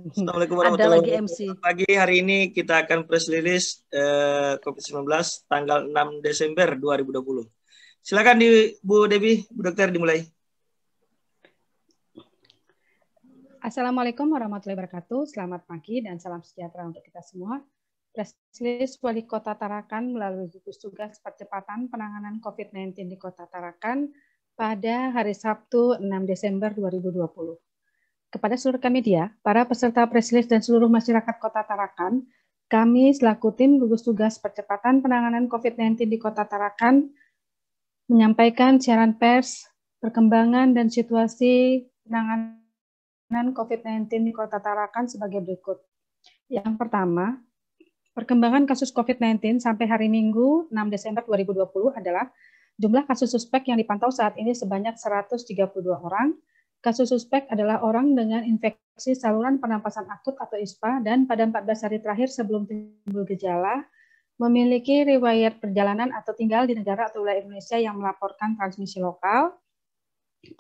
Assalamualaikum Ada warahmatullahi lagi MC. wabarakatuh. Pagi hari ini kita akan press release COVID-19 tanggal 6 Desember 2020. Silakan Bu Devi, Bu Dokter dimulai. Assalamualaikum warahmatullahi wabarakatuh. Selamat pagi dan salam sejahtera untuk kita semua. Press release Wali Kota Tarakan melalui gugus tugas percepatan penanganan COVID-19 di Kota Tarakan pada hari Sabtu 6 Desember 2020. Kepada seluruh rekan media, para peserta press release dan seluruh masyarakat Kota Tarakan, kami selaku tim gugus tugas percepatan penanganan COVID-19 di Kota Tarakan menyampaikan siaran pers, perkembangan dan situasi penanganan COVID-19 di Kota Tarakan sebagai berikut. Yang pertama, perkembangan kasus COVID-19 sampai hari Minggu 6 Desember 2020 adalah jumlah kasus suspek yang dipantau saat ini sebanyak 132 orang. Kasus suspek adalah orang dengan infeksi saluran pernapasan akut atau ISPA dan pada 14 hari terakhir sebelum timbul gejala memiliki riwayat perjalanan atau tinggal di negara atau wilayah Indonesia yang melaporkan transmisi lokal.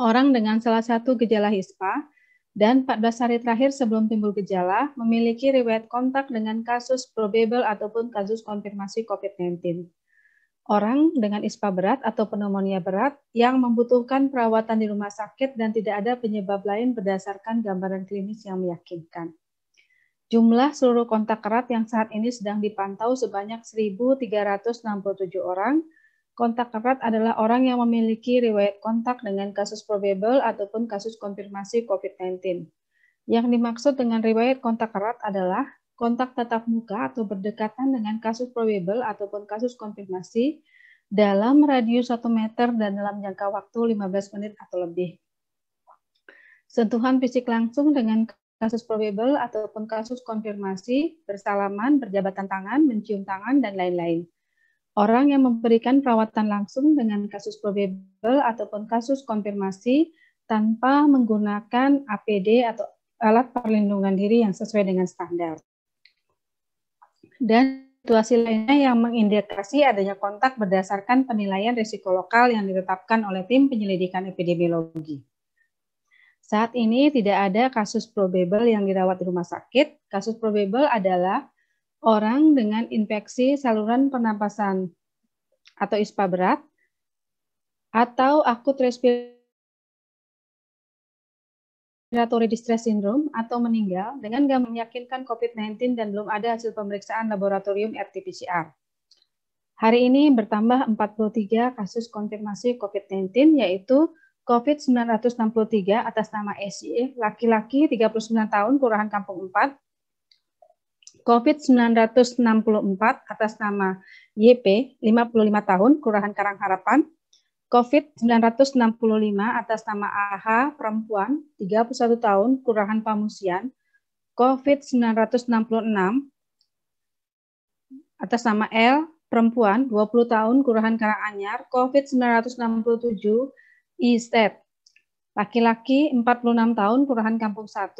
Orang dengan salah satu gejala ISPA dan 14 hari terakhir sebelum timbul gejala memiliki riwayat kontak dengan kasus probable ataupun kasus konfirmasi COVID-19. Orang dengan ISPA berat atau pneumonia berat yang membutuhkan perawatan di rumah sakit dan tidak ada penyebab lain berdasarkan gambaran klinis yang meyakinkan. Jumlah seluruh kontak erat yang saat ini sedang dipantau sebanyak 1.367 orang. Kontak erat adalah orang yang memiliki riwayat kontak dengan kasus probable ataupun kasus konfirmasi COVID-19. Yang dimaksud dengan riwayat kontak erat adalah kontak tatap muka atau berdekatan dengan kasus probable ataupun kasus konfirmasi dalam radius 1 meter dan dalam jangka waktu 15 menit atau lebih. Sentuhan fisik langsung dengan kasus probable ataupun kasus konfirmasi, bersalaman, berjabatan tangan, mencium tangan, dan lain-lain. Orang yang memberikan perawatan langsung dengan kasus probable ataupun kasus konfirmasi tanpa menggunakan APD atau alat perlindungan diri yang sesuai dengan standar. Dan situasi lainnya yang mengindikasi adanya kontak berdasarkan penilaian risiko lokal yang ditetapkan oleh tim penyelidikan epidemiologi. Saat ini tidak ada kasus probable yang dirawat di rumah sakit. Kasus probable adalah orang dengan infeksi saluran pernapasan atau ISPA berat atau akut respiratory distress syndrome atau meninggal dengan gak meyakinkan COVID-19 dan belum ada hasil pemeriksaan laboratorium RT-PCR. Hari ini bertambah 43 kasus konfirmasi COVID-19 yaitu COVID-963 atas nama SY, laki-laki 39 tahun, Kelurahan Kampung 4. COVID-964 atas nama YP, 55 tahun, Kelurahan Karangharapan. COVID-965 atas nama AH, perempuan, 31 tahun, Kelurahan Pamusian. COVID-966 atas nama L, perempuan, 20 tahun, Kelurahan Karanganyar. COVID-967 IZ, laki-laki 46 tahun, Kelurahan Kampung 1.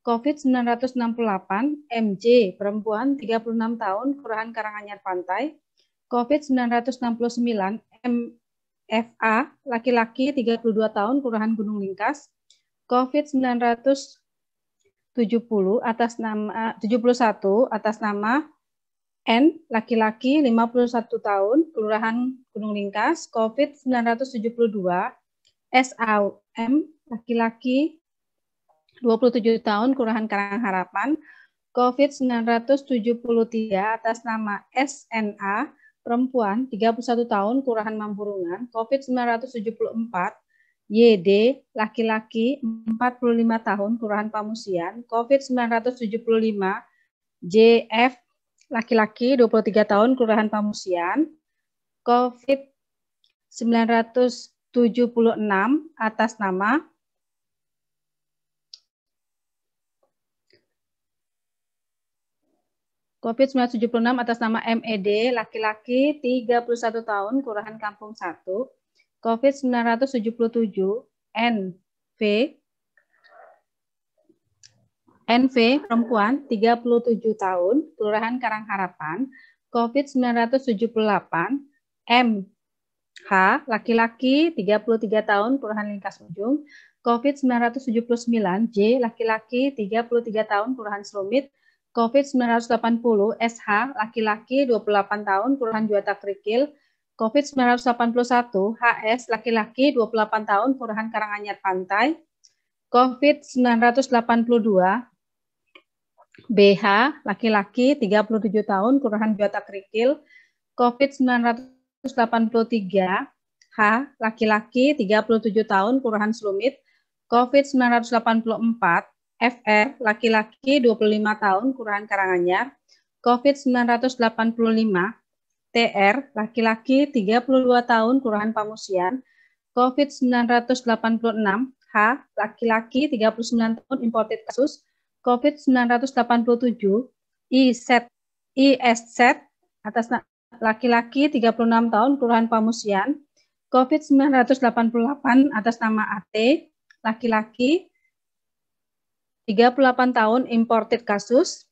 COVID-968 MJ, perempuan, 36 tahun, Kelurahan Karanganyar Pantai. COVID-969 MFA, laki-laki 32 tahun, Kelurahan Gunung Lingkas. COVID-971 atas nama N, laki-laki 51 tahun, Kelurahan Gunung Lingkas. COVID-972 SAM, laki-laki 27 tahun, Kelurahan Karangharapan. COVID-973 atas nama SNA, perempuan, 31 tahun, Kelurahan Mampurungan. COVID-974 YD, laki-laki 45 tahun, Kelurahan Pamusian. COVID-975 JF, laki-laki 23 tahun, Kelurahan Pamusian. COVID-976 atas nama MED, laki-laki 31 tahun, Kelurahan Kampung 1. COVID-977 NV, perempuan, 37 tahun, Kelurahan Karangharapan. COVID-978 M, H. Laki-laki 33 tahun, Kelurahan Lingkas Ujung, COVID 979. J. Laki-laki 33 tahun, Kelurahan Selumit, COVID 980. SH. Laki-laki 28 tahun, Kelurahan Juwata Kerikil, COVID 981. HS. Laki-laki 28 tahun, Kelurahan Karanganyar Pantai, COVID 982. BH. Laki-laki 37 tahun, Kelurahan Juwata Kerikil, COVID 983. H. Laki-laki 37 tahun, Kelurahan Selumit, COVID 984. FR. Laki-laki 25 tahun, Kelurahan Karanganyar, COVID 985. TR. Laki-laki 32 tahun, Kelurahan Pamusian, COVID 986. H. Laki-laki 39 tahun, imported kasus, COVID 987. ISZ atas laki-laki 36 tahun, Kelurahan Pamusian, COVID 988 atas nama AT, laki-laki 38 tahun, imported kasus,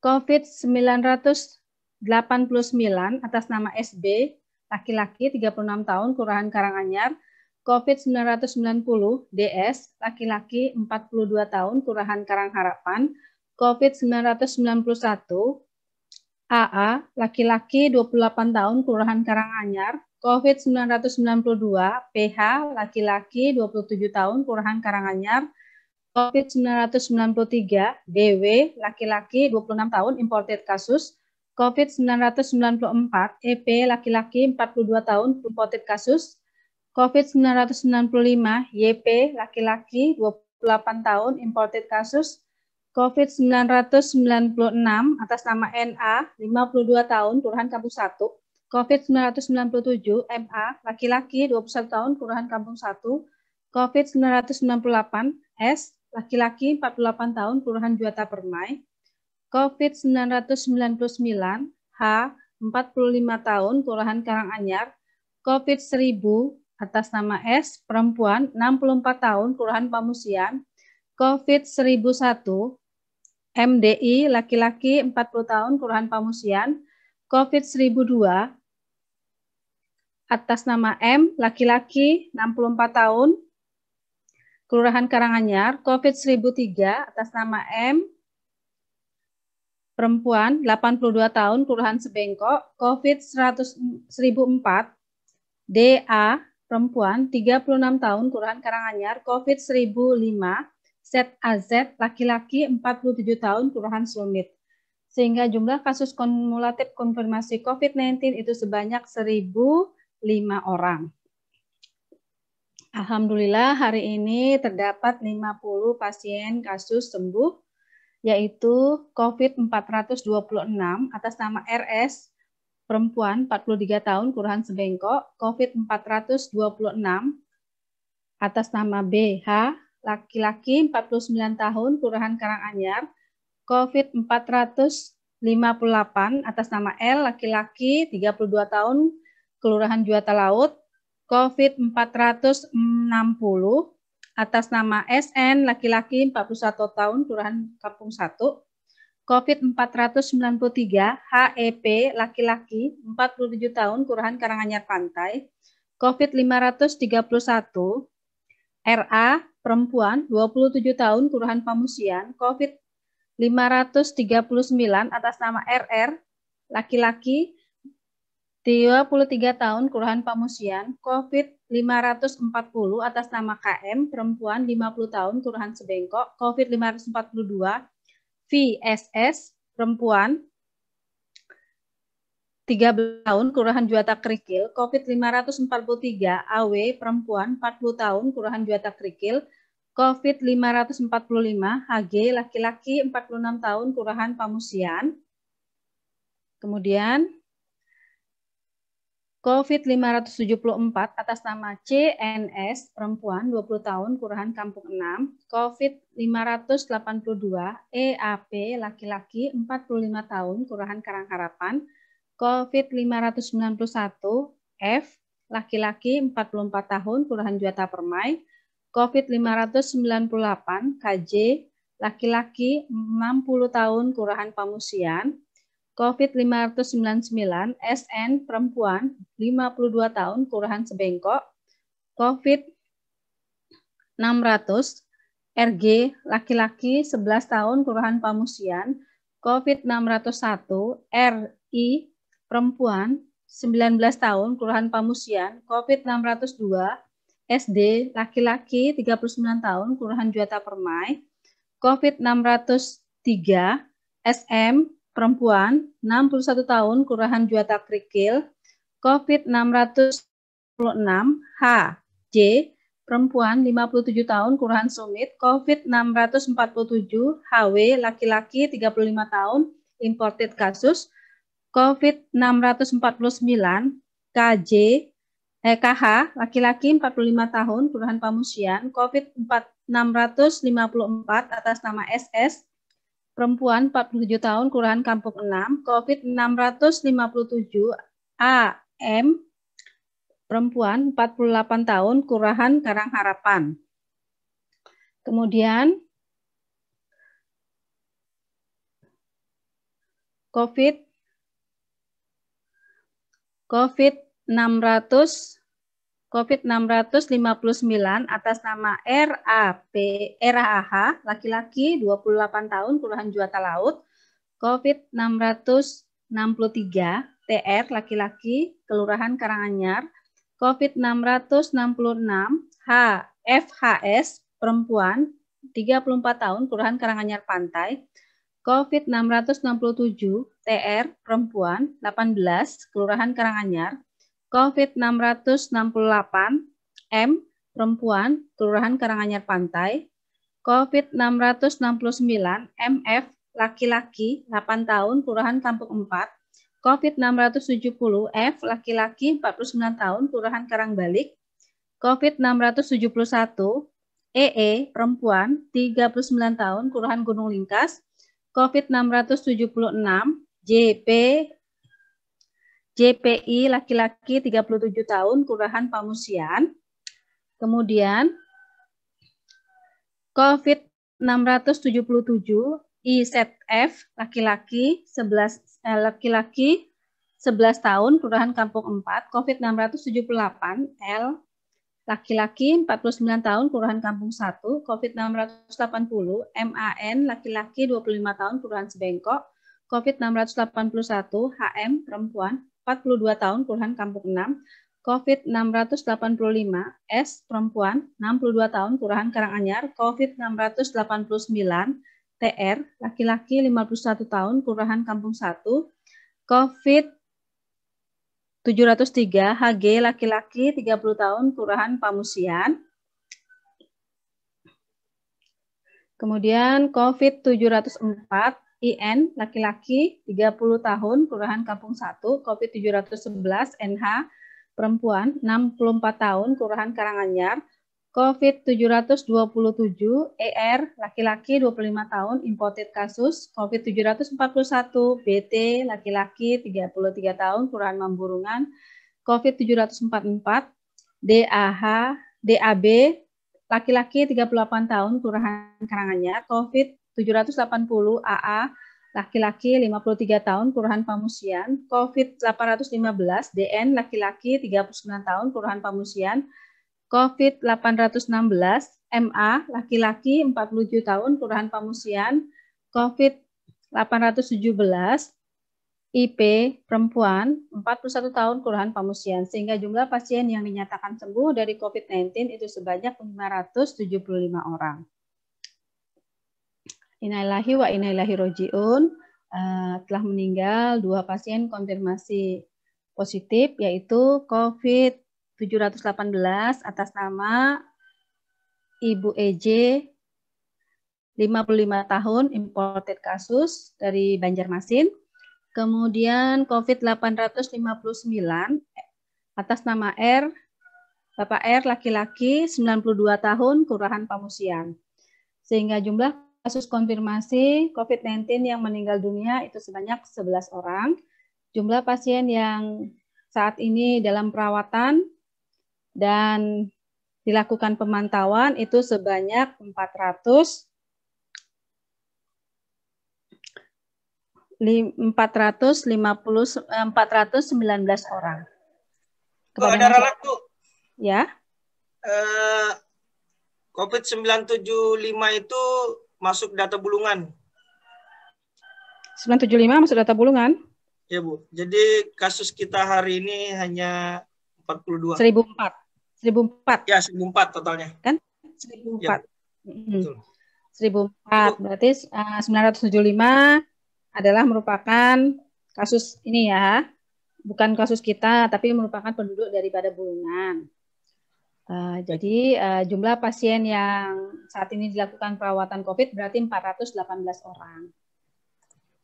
COVID 989 atas nama SB, laki-laki 36 tahun, Kelurahan Karanganyar, COVID 990 DS, laki-laki 42 tahun, Kelurahan Karangharapan, COVID 991. AA, laki-laki 28 tahun, Kelurahan Karanganyar, COVID 992. PH, laki-laki 27 tahun, Kelurahan Karanganyar, COVID 993. DW, laki-laki 26 tahun, imported kasus, COVID 994. EP, laki-laki 42 tahun, imported kasus, COVID 995. YP, laki-laki 28 tahun, imported kasus, COVID 996 atas nama NA, 52 tahun, Kelurahan Kampung 1. COVID 997. MA, laki-laki 21 tahun, Kelurahan Kampung 1. COVID 998. S, laki-laki 48 tahun, Kelurahan Juwata Permai. COVID 999. H, 45 tahun, Kelurahan Karanganyar. COVID 1000 atas nama S, perempuan 64 tahun, Kelurahan Pamusian. COVID 1001. MDI, laki-laki 40 tahun, Kelurahan Pamusian, COVID 1002, atas nama M, laki-laki 64 tahun, Kelurahan Karanganyar, COVID 1003, atas nama M, perempuan 82 tahun, Kelurahan Sebengkok, COVID 1004, DA, perempuan 36 tahun, Kelurahan Karanganyar, COVID 1005, ZAZ, laki-laki 47 tahun, Kelurahan Selumit. Sehingga jumlah kasus kumulatif konfirmasi COVID-19 itu sebanyak 1005 orang. Alhamdulillah hari ini terdapat 50 pasien kasus sembuh, yaitu COVID 426 atas nama RS, perempuan 43 tahun, Kelurahan Sebengkok, COVID 426 atas nama BH, laki-laki 49 tahun, Kelurahan Karanganyar, COVID 458 atas nama L, laki-laki 32 tahun, Kelurahan Juwata Laut, COVID 460 atas nama SN, laki-laki 41 tahun, Kelurahan Kampung 1, COVID 493, HEP, laki-laki 47 tahun, Kelurahan Karanganyar Pantai, COVID 531, RA, perempuan 27 tahun, Kelurahan Pamusian, COVID 539 atas nama RR, laki-laki 33 tahun, Kelurahan Pamusian, COVID 540 atas nama KM, perempuan 50 tahun, Kelurahan Sebengkok, COVID 542, VSS, perempuan 13 tahun, Kelurahan Juwata Kerikil, COVID 543, AW, perempuan 40 tahun, Kelurahan Juwata Kerikil, COVID 545, HG, laki-laki 46 tahun, Kelurahan Pamusian. Kemudian COVID 574 atas nama CNS, perempuan 20 tahun, Kelurahan Kampung 6. COVID 582, EAP, laki-laki 45 tahun, Kelurahan Karangharapan. COVID 591, F, laki-laki 44 tahun, Kelurahan Juwata Permai. COVID 598, KJ, laki-laki 60 tahun, Kelurahan Pamusian. COVID 599, SN perempuan 52 tahun, Kelurahan Sebengkok. COVID 600, RG laki-laki 11 tahun, Kelurahan Pamusian. COVID 601, RI perempuan 19 tahun, Kelurahan Pamusian. COVID 602, SD laki-laki 39 tahun, Kelurahan Juwata Permai. COVID 603, SM perempuan 61 tahun, Kelurahan Juwata Krikil. COVID 606, HJ perempuan 57 tahun, Kelurahan Sumit. COVID 647, HW laki-laki 35 tahun, imported kasus. COVID 649, KH laki-laki 45 tahun, Kelurahan Pamusian. COVID 654 atas nama SS perempuan 47 tahun, Kelurahan Kampung 6. COVID 657, AM perempuan 48 tahun, Kelurahan Karangharapan. Kemudian COVID 659 atas nama RAH laki-laki 28 tahun, Kelurahan Juwata Laut. COVID 663 TR laki-laki, Kelurahan Karanganyar. COVID 666 FHS perempuan 34 tahun, Kelurahan Karanganyar Pantai. COVID 667 TR perempuan 18, Kelurahan Karanganyar. COVID 668 M perempuan, Kelurahan Karanganyar Pantai. COVID 669 MF laki-laki 8 tahun, Kelurahan Kampung 4. COVID 670 F laki-laki 49 tahun, Kelurahan Karangbalik. COVID 671 EE perempuan 39 tahun, Kelurahan Gunung Lingkas. COVID 676 JPI laki-laki 37 tahun, Kelurahan Pamusian. Kemudian COVID 677 IZF laki-laki 11 tahun, Kelurahan Kampung 4. COVID 678 L laki-laki 49 tahun, Kelurahan Kampung 1. COVID 680 MAN laki-laki 25 tahun, Kelurahan Sebengkok. COVID 681 HM perempuan 42 tahun, Kelurahan Kampung 6. COVID 685 S perempuan 62 tahun, Kelurahan Karanganyar. COVID 689 TR laki-laki 51 tahun, Kelurahan Kampung 1. COVID 703 HG laki-laki 30 tahun, Kelurahan Pamusian. Kemudian COVID 704 IN laki-laki 30 tahun, Kelurahan Kampung 1. COVID 711 NH perempuan 64 tahun, Kelurahan Karanganyar. COVID 727 ER laki-laki 25 tahun, imported kasus. COVID 741 BT laki-laki 33 tahun, Kelurahan Mamburungan. COVID 744 DAB laki-laki 38 tahun, Kelurahan Karanganyar. COVID 780 AA laki-laki 53 tahun, Kelurahan Pamusian. COVID 815 DN laki-laki 39 tahun, Kelurahan Pamusian. COVID 816 MA laki-laki 47 tahun, Kelurahan Pamusian. COVID 817 IP perempuan 41 tahun, Kelurahan Pamusian. Sehingga jumlah pasien yang dinyatakan sembuh dari COVID-19 itu sebanyak 575 orang. Innalillahi wa inna ilaihi raji'un. Telah meninggal 2 pasien konfirmasi positif, yaitu COVID 718 atas nama Ibu EJ 55 tahun, imported kasus dari Banjarmasin. Kemudian COVID 859 atas nama R, Bapak R laki-laki 92 tahun, Kelurahan Pamusian. Sehingga jumlah kasus konfirmasi COVID-19 yang meninggal dunia itu sebanyak 11 orang. Jumlah pasien yang saat ini dalam perawatan dan dilakukan pemantauan itu sebanyak 400 orang. Kepada ada ralat, Bu. Ya. COVID-975 itu masuk data Bulungan. 975 masuk data Bulungan? Ya, Bu. Jadi kasus kita hari ini hanya 42. 1004. 1004. Ya, 1004 totalnya. Kan? 1004. Ya, betul. 1004. Berarti 975 adalah merupakan kasus ini ya. Bukan kasus kita, tapi merupakan penduduk daripada Bulungan. Jadi jumlah pasien yang saat ini dilakukan perawatan COVID berarti 418 orang.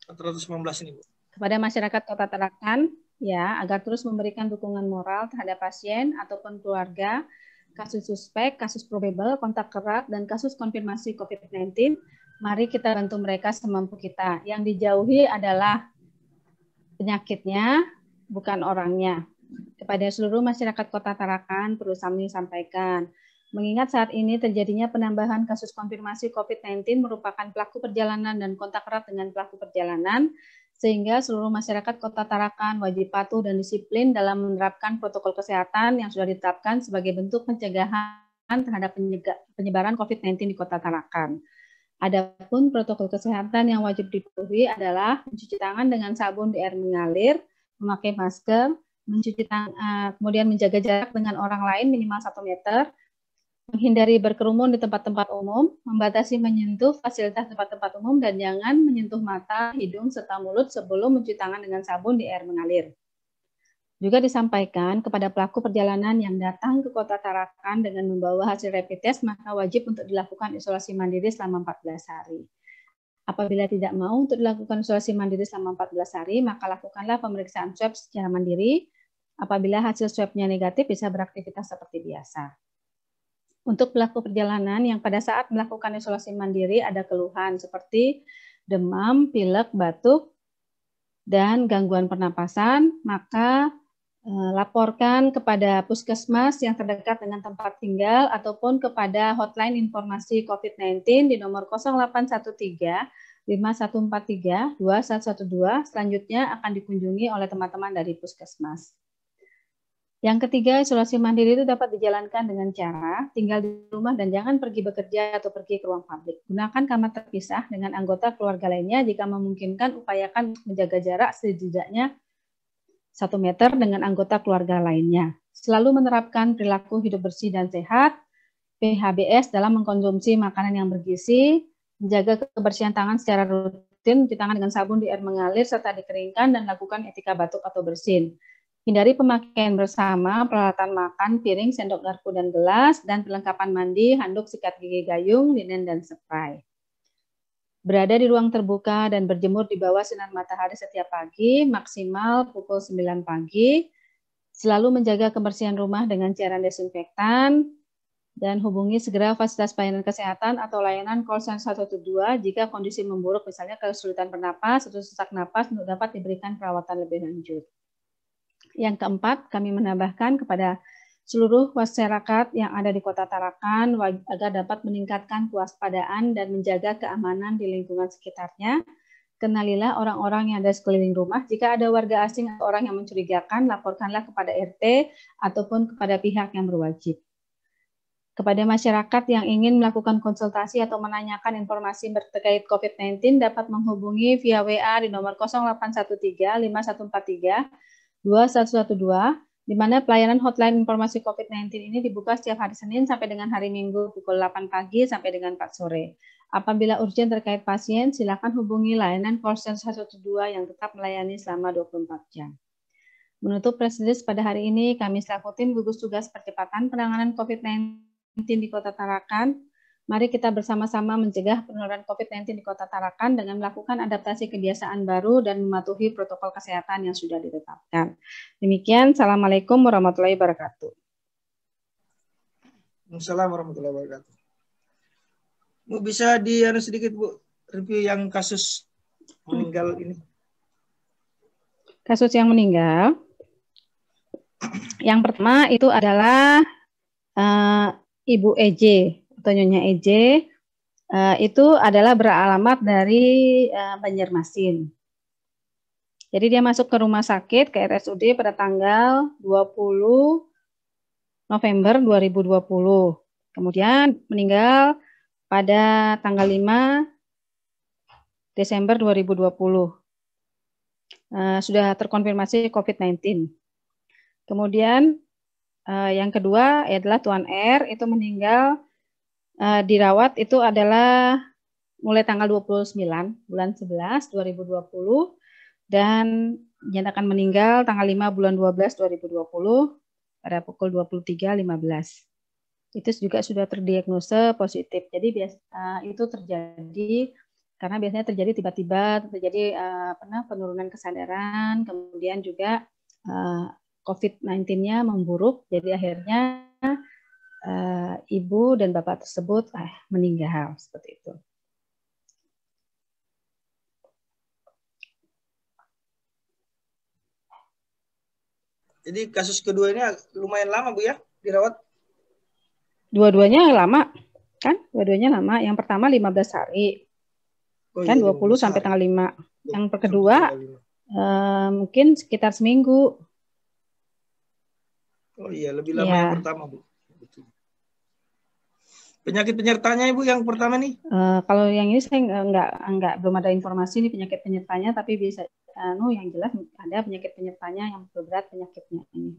419 ini, Bu. Kepada masyarakat Kota Tarakan, ya, agar terus memberikan dukungan moral terhadap pasien ataupun keluarga, kasus suspek, kasus probable, kontak erat, dan kasus konfirmasi COVID-19, mari kita bantu mereka semampu kita. Yang dijauhi adalah penyakitnya, bukan orangnya. Kepada seluruh masyarakat Kota Tarakan, perlu kami sampaikan, mengingat saat ini terjadinya penambahan kasus konfirmasi COVID-19 merupakan pelaku perjalanan dan kontak erat dengan pelaku perjalanan, sehingga seluruh masyarakat Kota Tarakan wajib patuh dan disiplin dalam menerapkan protokol kesehatan yang sudah ditetapkan sebagai bentuk pencegahan terhadap penyebaran COVID-19 di Kota Tarakan. Adapun protokol kesehatan yang wajib dipatuhi adalah mencuci tangan dengan sabun di air mengalir, memakai masker, mencuci tangan, kemudian menjaga jarak dengan orang lain minimal 1 meter, menghindari berkerumun di tempat-tempat umum, membatasi menyentuh fasilitas tempat-tempat umum, dan jangan menyentuh mata, hidung, serta mulut sebelum mencuci tangan dengan sabun di air mengalir. Juga disampaikan kepada pelaku perjalanan yang datang ke Kota Tarakan dengan membawa hasil rapid test, maka wajib untuk dilakukan isolasi mandiri selama 14 hari. Apabila tidak mau untuk dilakukan isolasi mandiri selama 14 hari, maka lakukanlah pemeriksaan swab secara mandiri. Apabila hasil swabnya negatif, bisa beraktivitas seperti biasa. Untuk pelaku perjalanan yang pada saat melakukan isolasi mandiri ada keluhan seperti demam, pilek, batuk, dan gangguan pernapasan, maka laporkan kepada puskesmas yang terdekat dengan tempat tinggal ataupun kepada hotline informasi COVID-19 di nomor 0813 5143 2112. Selanjutnya akan dikunjungi oleh teman-teman dari puskesmas. Yang ketiga, isolasi mandiri itu dapat dijalankan dengan cara tinggal di rumah dan jangan pergi bekerja atau pergi ke ruang publik. Gunakan kamar terpisah dengan anggota keluarga lainnya. Jika memungkinkan, upayakan menjaga jarak setidaknya 1 meter dengan anggota keluarga lainnya. Selalu menerapkan perilaku hidup bersih dan sehat, PHBS dalam mengkonsumsi makanan yang bergizi, menjaga kebersihan tangan secara rutin, cuci tangan dengan sabun di air mengalir serta dikeringkan, dan lakukan etika batuk atau bersin. Hindari pemakaian bersama peralatan makan, piring, sendok, garpu, dan gelas, dan perlengkapan mandi, handuk, sikat gigi gayung, linen, dan spray. Berada di ruang terbuka dan berjemur di bawah sinar matahari setiap pagi, maksimal pukul 9 pagi. Selalu menjaga kebersihan rumah dengan cairan desinfektan, dan hubungi segera fasilitas pelayanan kesehatan atau layanan call center 112 jika kondisi memburuk, misalnya kesulitan bernapas atau sesak napas, untuk dapat diberikan perawatan lebih lanjut. Yang keempat, kami menambahkan kepada seluruh masyarakat yang ada di Kota Tarakan agar dapat meningkatkan kewaspadaan dan menjaga keamanan di lingkungan sekitarnya. Kenalilah orang-orang yang ada sekeliling rumah. Jika ada warga asing atau orang yang mencurigakan, laporkanlah kepada RT ataupun kepada pihak yang berwajib. Kepada masyarakat yang ingin melakukan konsultasi atau menanyakan informasi terkait COVID-19 dapat menghubungi via WA di nomor 0813 5143 2112, di mana pelayanan hotline informasi COVID-19 ini dibuka setiap hari Senin sampai dengan hari Minggu pukul 8 pagi sampai dengan 4 sore. Apabila urgent terkait pasien, silakan hubungi layanan call center 112 yang tetap melayani selama 24 jam. Menutup press release pada hari ini, kami selaku tim gugus tugas percepatan penanganan COVID-19 di Kota Tarakan, mari kita bersama-sama mencegah penularan COVID-19 di Kota Tarakan dengan melakukan adaptasi kebiasaan baru dan mematuhi protokol kesehatan yang sudah ditetapkan. Demikian, Assalamualaikum warahmatullahi wabarakatuh. Assalamualaikum warahmatullahi wabarakatuh. Bu, bisa sedikit, Bu, review yang kasus meninggal ini? Kasus yang meninggal, yang pertama itu adalah Ibu EJ. Atau Nyonya EJ, itu adalah beralamat dari Banjarmasin. Jadi dia masuk ke rumah sakit, ke RSUD pada tanggal 20 November 2020. Kemudian meninggal pada tanggal 5 Desember 2020. Sudah terkonfirmasi COVID-19. Kemudian yang kedua adalah Tuan R, itu meninggal dirawat itu adalah mulai tanggal 29 bulan 11 2020 dan dinyatakan meninggal tanggal 5 bulan 12 2020 pada pukul 23.15. Itu juga sudah terdiagnosa positif. Jadi itu terjadi karena biasanya terjadi tiba-tiba, terjadi penurunan kesadaran, kemudian juga COVID-19-nya memburuk, jadi akhirnya ibu dan bapak tersebut meninggal seperti itu. Jadi kasus kedua ini lumayan lama Bu ya dirawat? Dua-duanya lama, kan? Dua-duanya lama. Yang pertama 15 hari. Kan 20 sampai tanggal 5. Yang kedua mungkin sekitar seminggu. Oh iya, lebih lama yang pertama Bu. Penyakit penyertanya Ibu yang pertama nih? Kalau yang ini saya belum ada informasi nih penyakit penyertanya, tapi bisa yang jelas ada penyakit penyertanya yang berat penyakitnya ini.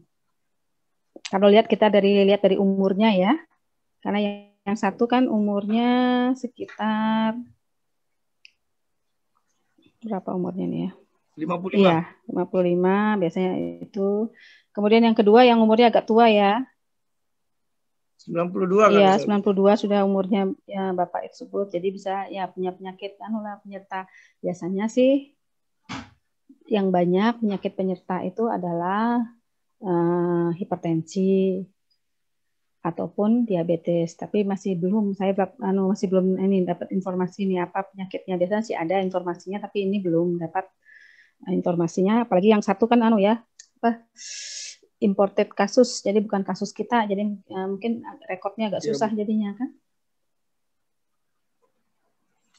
Kalau kita lihat dari umurnya ya, karena yang satu kan umurnya sekitar berapa umurnya nih ya? 55. Iya, 55 biasanya itu. Kemudian yang kedua yang umurnya agak tua ya. 92 kan? Iya, 92 sudah umurnya ya Bapak tersebut. Jadi bisa ya punya penyakit penyerta. Biasanya sih yang banyak penyakit penyerta itu adalah hipertensi ataupun diabetes. Tapi masih belum dapat informasi ini apa penyakitnya. Biasanya sih ada informasinya, tapi ini belum dapat informasinya. Apalagi yang satu kan imported kasus, jadi bukan kasus kita, jadi mungkin rekodnya agak susah jadinya kan.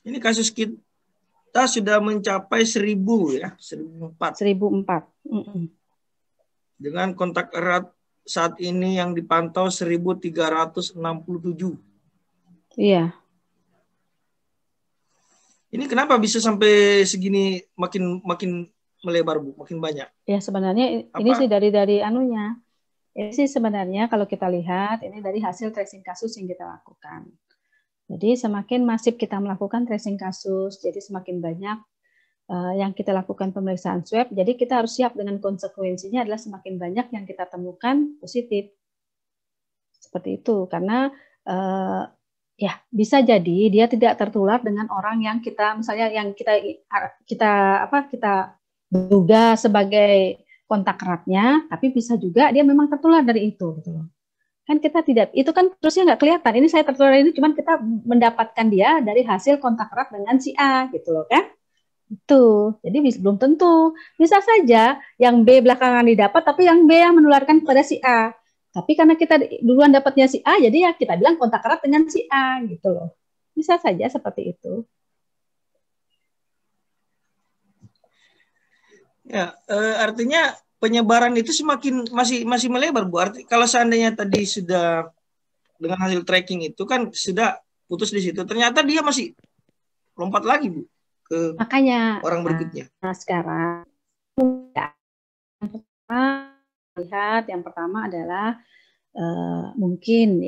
Ini kasus kita sudah mencapai 1000 ya, 1004. 1004. Dengan kontak erat saat ini yang dipantau 1367. Iya. Ini kenapa bisa sampai segini makin melebar Bu, makin banyak? Ya sebenarnya ini sih dari anunya. Ini sih sebenarnya kalau kita lihat ini dari hasil tracing kasus yang kita lakukan. Jadi semakin masif kita melakukan tracing kasus, jadi semakin banyak yang kita lakukan pemeriksaan swab, jadi kita harus siap dengan konsekuensinya adalah semakin banyak yang kita temukan positif. Seperti itu, karena ya bisa jadi dia tidak tertular dengan orang yang kita misalnya yang kita duga sebagai kontak eratnya, tapi bisa juga dia memang tertular dari itu gitu loh. Kan kita tidak, itu kan terusnya nggak kelihatan. Ini saya tertular ini cuman kita mendapatkan dia dari hasil kontak erat dengan si A gitu loh kan. Itu. Jadi belum tentu. Bisa saja yang B belakangan didapat tapi yang B yang menularkan kepada si A. Tapi karena kita duluan dapatnya si A, jadi ya kita bilang kontak erat dengan si A gitu loh. Bisa saja seperti itu. Ya, artinya penyebaran itu masih melebar Bu. Kalau seandainya tadi sudah dengan hasil tracking itu kan sudah putus di situ, ternyata dia masih lompat lagi Bu ke makanya orang berikutnya. Nah sekarang yang pertama adalah mungkin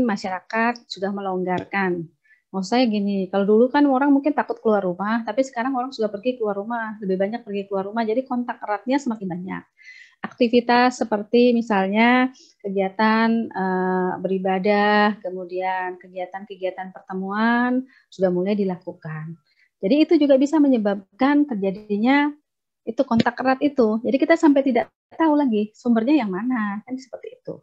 masyarakat sudah melonggarkan. Maksud saya gini, kalau dulu kan orang mungkin takut keluar rumah, tapi sekarang orang sudah pergi keluar rumah, lebih banyak pergi keluar rumah, jadi kontak eratnya semakin banyak. Aktivitas seperti misalnya kegiatan beribadah, kemudian kegiatan-kegiatan pertemuan sudah mulai dilakukan. Jadi itu juga bisa menyebabkan terjadinya itu kontak erat itu. Jadi kita sampai tidak tahu lagi sumbernya yang mana, kan seperti itu.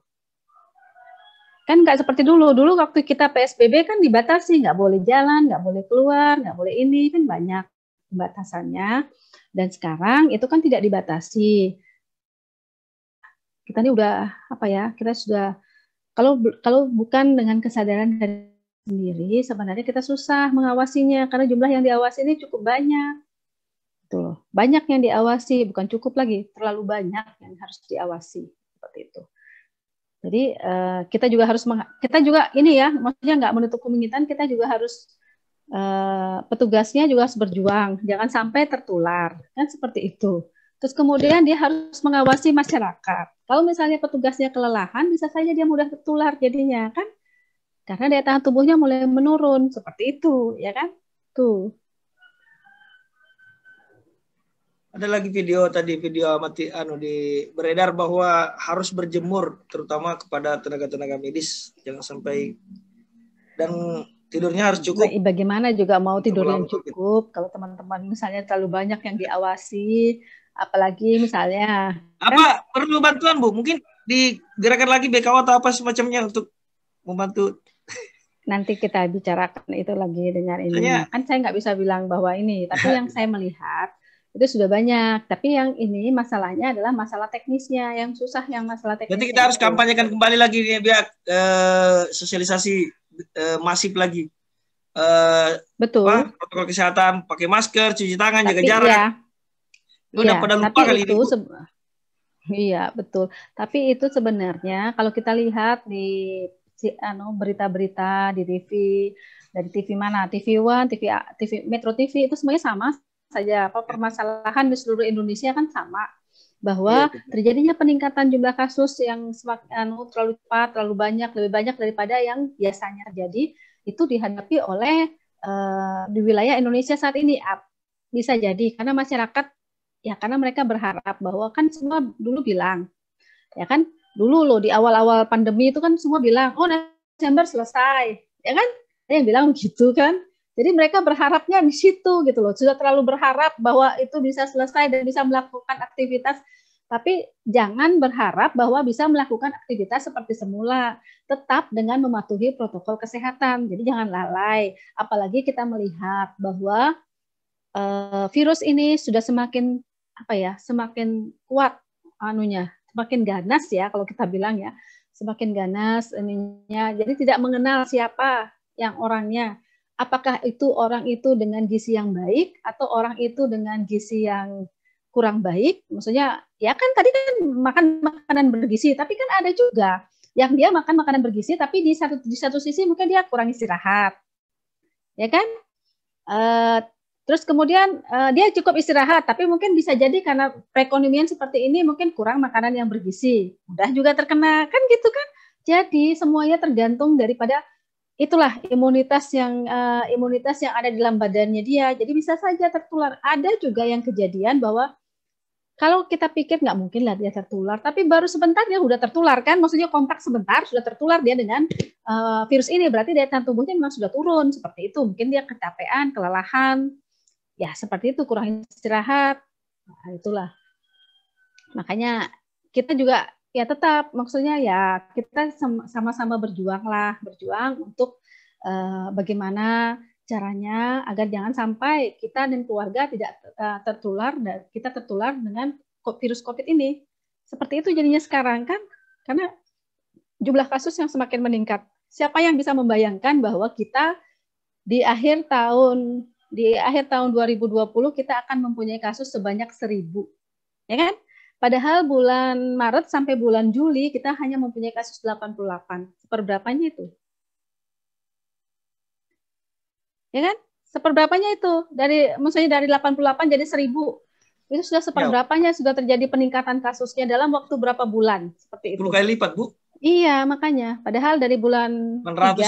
Kan nggak seperti dulu. Dulu waktu kita PSBB kan dibatasi, nggak boleh jalan, nggak boleh keluar, nggak boleh ini, kan banyak pembatasannya. Dan sekarang itu kan tidak dibatasi. Kita ini udah kita sudah kalau bukan dengan kesadaran dari sendiri, sebenarnya kita susah mengawasinya karena jumlah yang diawasi ini cukup banyak. Gitu loh. Banyak yang diawasi, bukan cukup lagi, terlalu banyak yang harus diawasi seperti itu. Jadi kita juga ini ya, maksudnya nggak menutup kemungkinan, kita juga harus petugasnya juga harus berjuang, jangan sampai tertular, kan seperti itu. Terus kemudian dia harus mengawasi masyarakat. Kalau misalnya petugasnya kelelahan, bisa saja dia mudah tertular jadinya kan, karena daya tahan tubuhnya mulai menurun, seperti itu, ya kan? Tuh. Ada lagi video beredar bahwa harus berjemur, terutama kepada tenaga-tenaga medis, jangan sampai, dan tidurnya harus cukup. Bagaimana juga mau tidur yang cukup kalau teman-teman misalnya terlalu banyak yang diawasi, apalagi misalnya. Apa perlu bantuan Bu? Mungkin digerakkan lagi BKW atau apa semacamnya untuk membantu. Nanti kita bicarakan itu lagi dengan ini. Kan saya nggak bisa bilang bahwa ini, tapi yang saya melihat itu sudah banyak. Tapi yang ini masalahnya adalah masalah teknisnya, yang susah yang masalah teknisnya. Berarti kita harus kampanyekan kembali lagi nih, biar sosialisasi masif lagi. Betul. Protokol kesehatan, pakai masker, cuci tangan, jaga jarak. Ya, udah pada lupa kali ini. Iya, betul. Tapi itu sebenarnya kalau kita lihat di berita-berita di TV, dari TV mana? TV One, TV Metro TV, itu semuanya sama saja. Permasalahan di seluruh Indonesia kan sama, bahwa terjadinya peningkatan jumlah kasus yang semakin terlalu cepat, terlalu banyak, lebih banyak daripada yang biasanya terjadi, itu dihadapi oleh di wilayah Indonesia saat ini. Bisa jadi karena masyarakat, ya karena mereka berharap bahwa kan semua dulu bilang, ya kan, dulu loh di awal-awal pandemi itu kan semua bilang, oh Desember selesai, ya kan, ada yang bilang begitu kan. Jadi mereka berharapnya di situ gitu loh, sudah terlalu berharap bahwa itu bisa selesai dan bisa melakukan aktivitas, tapi jangan berharap bahwa bisa melakukan aktivitas seperti semula, tetap dengan mematuhi protokol kesehatan. Jadi jangan lalai, apalagi kita melihat bahwa virus ini sudah semakin semakin kuat semakin ganas ya kalau kita bilang ya, semakin ganas ininya. Jadi tidak mengenal siapa yang orangnya. Apakah itu orang itu dengan gizi yang baik atau orang itu dengan gizi yang kurang baik? Maksudnya ya kan tadi kan makan makanan bergizi, tapi kan ada juga yang dia makan makanan bergizi tapi di satu sisi mungkin dia kurang istirahat. Ya kan? Terus kemudian dia cukup istirahat, tapi mungkin bisa jadi karena perekonomian seperti ini mungkin kurang makanan yang bergizi, mudah juga terkena, kan gitu kan. Jadi semuanya tergantung daripada itulah imunitas yang ada di dalam badannya dia. Jadi bisa saja tertular. Ada juga yang kejadian bahwa kalau kita pikir nggak mungkin lah dia tertular, tapi baru sebentar dia udah tertular kan, maksudnya kontak sebentar sudah tertular dia dengan virus ini, berarti daya tahan tubuhnya memang sudah turun seperti itu. Mungkin dia kecapean, kelelahan. Ya seperti itu, kurang istirahat. Nah, itulah. Makanya kita juga ya tetap maksudnya ya kita sama-sama berjuang untuk bagaimana caranya agar jangan sampai kita dan keluarga tidak tertular dan kita tertular dengan virus COVID ini. Seperti itu jadinya sekarang kan, karena jumlah kasus yang semakin meningkat. Siapa yang bisa membayangkan bahwa kita di akhir tahun 2020 kita akan mempunyai kasus sebanyak 1.000, ya kan? Padahal bulan Maret sampai bulan Juli kita hanya mempunyai kasus 88. Seperberapanya itu? Ya kan? Seperberapanya itu? Maksudnya dari 88 jadi 1.000. Itu sudah seperberapanya sudah terjadi peningkatan kasusnya dalam waktu berapa bulan? Seperti itu. 10 kali lipat, Bu. Iya, makanya. Padahal dari bulan 3,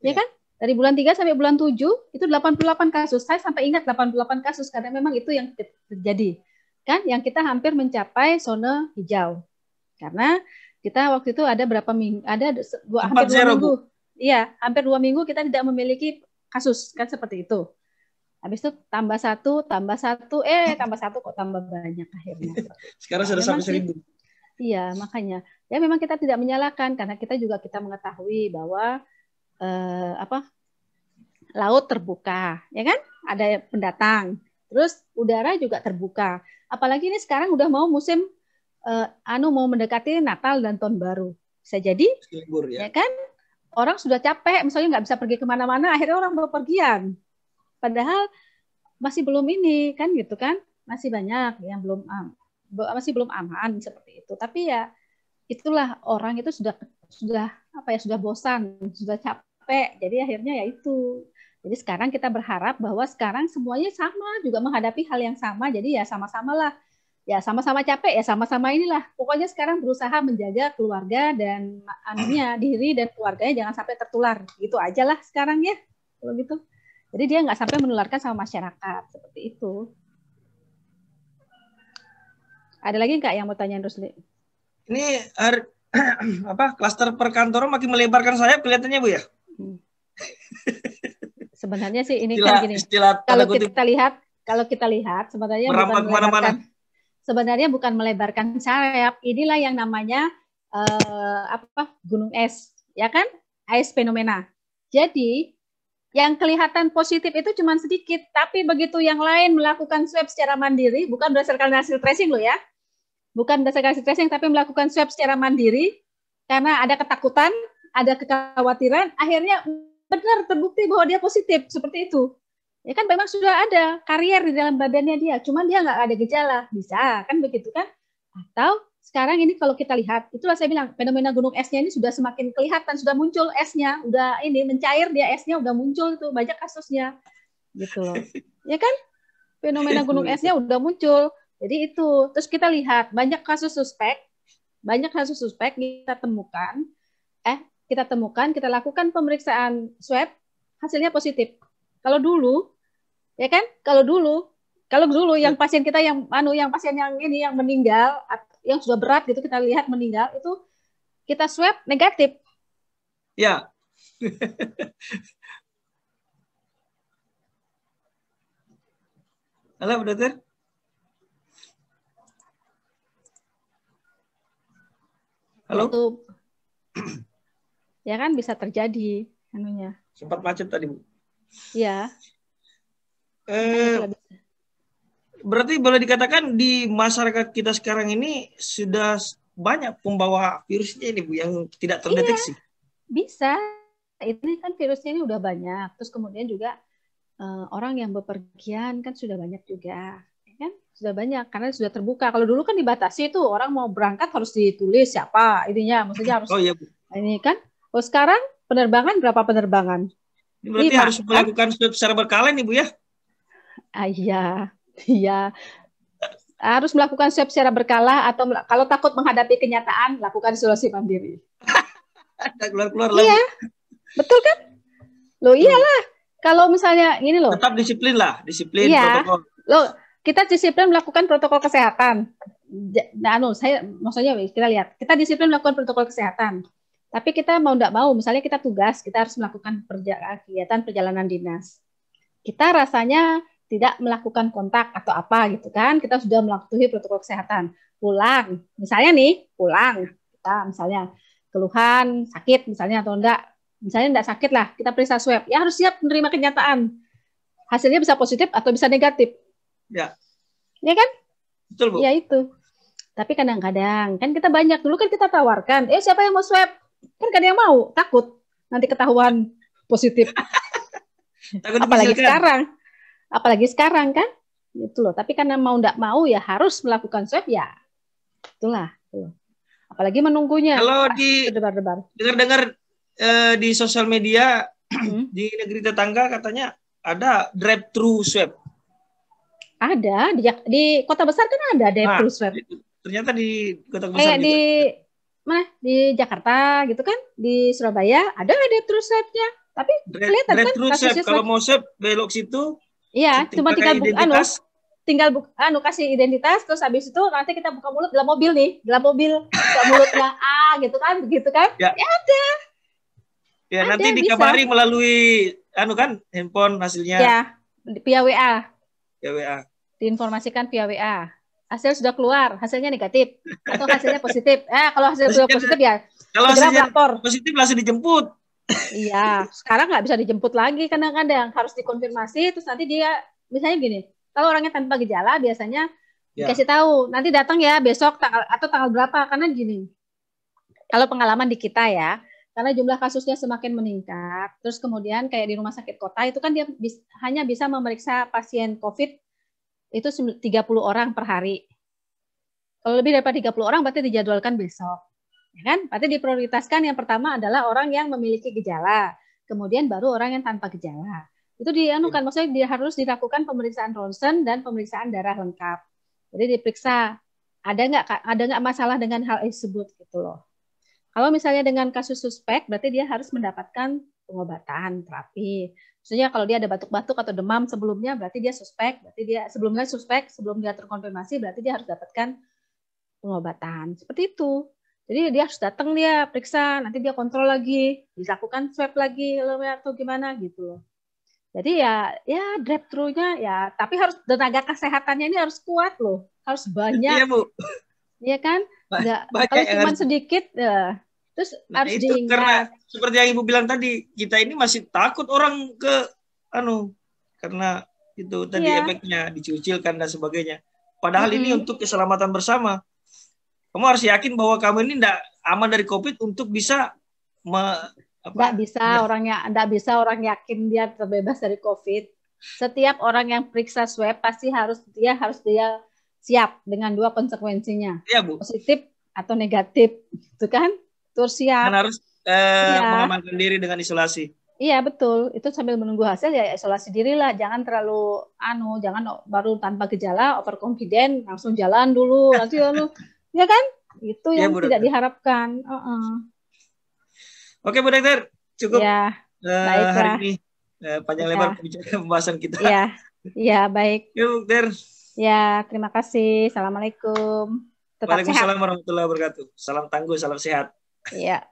ya kan? Dari bulan 3 sampai bulan 7, itu 88 kasus. Saya sampai ingat 88 kasus, karena memang itu yang terjadi. Kan, yang kita hampir mencapai zona hijau. Karena kita waktu itu ada berapa minggu, hampir 2 minggu. Iya, hampir 2 minggu kita tidak memiliki kasus, kan seperti itu. Habis itu tambah satu, tambah satu kok tambah banyak akhirnya. Sekarang sudah sampai 1.000. Iya, makanya. Ya memang kita tidak menyalahkan, karena kita mengetahui bahwa laut terbuka, ya kan? Ada pendatang. Terus udara juga terbuka. Apalagi ini sekarang udah mau musim mau mendekati Natal dan Tahun Baru. Bisa jadi, libur, ya kan? Orang sudah capek, misalnya nggak bisa pergi kemana-mana, akhirnya orang bepergian. Padahal masih belum ini kan gitu kan, masih banyak yang masih belum aman seperti itu. Tapi ya itulah, orang itu sudah apa ya, sudah bosan, sudah capek. Jadi akhirnya ya itu. Jadi sekarang kita berharap bahwa sekarang semuanya sama, juga menghadapi hal yang sama. Jadi ya sama-sama lah, ya sama-sama capek, ya sama-sama inilah. Pokoknya sekarang berusaha menjaga keluarga dan anunya, diri dan keluarganya jangan sampai tertular. Gitu aja lah sekarang ya, kalau gitu. Jadi dia nggak sampai menularkan sama masyarakat seperti itu. Ada lagi nggak yang mau tanyain, Rusli? Ini apa, klaster perkantoran makin melebarkan sayap kelihatannya, Bu ya? Sebenarnya sih ini kan gini. Kalau kita lihat sebenarnya bukan melebarkan sayap. Inilah yang namanya gunung es, ya kan? Ice fenomena. Jadi yang kelihatan positif itu cuma sedikit, tapi begitu yang lain melakukan swab secara mandiri, bukan berdasarkan hasil tracing loh ya. Bukan berdasarkan hasil tracing, tapi melakukan swab secara mandiri, karena ada ketakutan, ada kekhawatiran, akhirnya benar terbukti bahwa dia positif, seperti itu. Ya kan memang sudah ada karier di dalam badannya dia, cuman dia nggak ada gejala, bisa kan begitu kan? Atau sekarang ini kalau kita lihat, itulah saya bilang fenomena gunung esnya ini sudah semakin kelihatan, sudah muncul esnya, udah ini mencair dia esnya, udah muncul itu banyak kasusnya, gitu loh. Ya kan? Fenomena gunung esnya udah muncul. Jadi itu, terus kita lihat banyak kasus suspek kita temukan, kita lakukan pemeriksaan swab, hasilnya positif. Kalau dulu, ya kan? Kalau dulu yang pasien kita yang pasien yang ini yang meninggal, yang sudah berat gitu kita lihat meninggal itu kita swab negatif. Ya. Halo, Bu Dokter. Halo. Itu, ya kan bisa terjadi anunya. Sempat macet tadi, Bu. Iya. Berarti boleh dikatakan di masyarakat kita sekarang ini sudah banyak pembawa virusnya ini, Bu, yang tidak terdeteksi. Iya, bisa. Ini kan virusnya ini udah banyak. Terus kemudian juga orang yang bepergian kan sudah banyak juga. Kan sudah banyak karena sudah terbuka. Kalau dulu kan dibatasi tuh, orang mau berangkat harus ditulis siapa ininya, maksudnya harus. Oh iya, Bu. Ini kan. Oh sekarang penerbangan berapa penerbangan? Ini berarti 5, harus melakukan swab secara berkala nih, Bu ya? Iya. Harus melakukan swab secara berkala, atau kalau takut menghadapi kenyataan lakukan isolasi mandiri. Keluar-keluar iya, betul kan? Loh iyalah. Kalau misalnya ini loh. Tetap disiplin lah, disiplin iya. protokol. Loh, kita disiplin melakukan protokol kesehatan. Maksudnya kita lihat, kita disiplin melakukan protokol kesehatan. Tapi kita mau tidak mau, misalnya kita tugas, kita harus melakukan kegiatan perjalanan dinas. Kita rasanya tidak melakukan kontak atau apa gitu kan, kita sudah mematuhi protokol kesehatan. Pulang, misalnya kita misalnya keluhan sakit misalnya atau enggak, misalnya enggak sakit lah, kita periksa swab, ya harus siap menerima kenyataan. Hasilnya bisa positif atau bisa negatif. Ya. Ya kan? Betul, Bu. Ya itu. Tapi kadang-kadang kan kita banyak, dulu kan kita tawarkan, siapa yang mau swab? Kan kadang yang mau, takut nanti ketahuan positif. Apalagi sekarang kan, itu loh. Tapi karena mau enggak mau ya harus melakukan swab ya, itulah. Apalagi menunggunya. Kalau dengar-dengar di sosial media di negeri tetangga katanya ada drive-thru swab. Ada di kota besar kan ada drive-thru swab. Ternyata di kota besar juga. Di Jakarta gitu kan, di Surabaya ada drive-thru swab-nya. Tapi kelihatan kan kasusnya kalau mau swab belok situ. Iya, cuma tinggal kasih identitas, terus habis itu nanti kita buka mulut dalam mobil buka mulutnya gitu kan. Ya ada. Ya ada, nanti dikabari bisa. Melalui handphone hasilnya. Ya, via WA. Ya WA. Diinformasikan via WA. Hasil sudah keluar, hasilnya negatif atau hasilnya positif. Kalau hasilnya positif ya. Kalau hasilnya positif langsung dijemput. Iya, sekarang nggak bisa dijemput lagi, kadang-kadang harus dikonfirmasi, terus nanti dia misalnya gini, kalau orangnya tanpa gejala biasanya dikasih tahu, nanti datang ya besok tanggal berapa, karena gini, kalau pengalaman di kita ya, karena jumlah kasusnya semakin meningkat, terus kemudian kayak di rumah sakit kota itu kan dia hanya bisa memeriksa pasien COVID itu 30 orang per hari. Kalau lebih daripada 30 orang berarti dijadwalkan besok. Ya kan? Berarti diprioritaskan yang pertama adalah orang yang memiliki gejala, kemudian baru orang yang tanpa gejala. Itu dianukan, maksudnya dia harus dilakukan pemeriksaan ronsen dan pemeriksaan darah lengkap. Jadi diperiksa ada nggak masalah dengan hal tersebut gitu loh. Kalau misalnya dengan kasus suspek, berarti dia harus mendapatkan pengobatan, terapi. Maksudnya kalau dia ada batuk-batuk atau demam sebelumnya, berarti dia suspek. Berarti dia sebelum dia terkonfirmasi, berarti dia harus dapatkan pengobatan. Seperti itu. Jadi dia harus datang dia periksa, nanti dia kontrol lagi, dilakukan swab lagi atau gimana gitu loh. Jadi ya drive thru-nya ya, tapi harus tenaga kesehatannya ini harus kuat loh, harus banyak. Iya Bu. Iya kan? Kalau cuma sedikit ya. Terus harus itu diingat. Karena seperti yang Ibu bilang tadi, kita ini masih takut orang karena itu tadi efeknya dicucilkan dan sebagainya. Padahal ini untuk keselamatan bersama. Kamu harus yakin bahwa kamu ini tidak aman dari COVID untuk bisa Tidak bisa orang yakin dia terbebas dari COVID. Setiap orang yang periksa swab pasti dia harus siap dengan dua konsekuensinya. Iya, Bu. Positif atau negatif, gitu kan? Terus siap. Dan harus mengamankan diri dengan isolasi. Iya, betul. Itu sambil menunggu hasil ya isolasi diri lah. Jangan terlalu jangan baru tanpa gejala overconfident langsung jalan dulu. Nanti ya kan? Itu yang tidak diharapkan. Oke, Bu Dokter. Cukup hari ini panjang lebar pembahasan kita. Iya, baik. Yuk, Dokter. Ya, terima kasih. Assalamualaikum. Waalaikumsalam warahmatullahi wabarakatuh. Salam tangguh, salam sehat. Iya.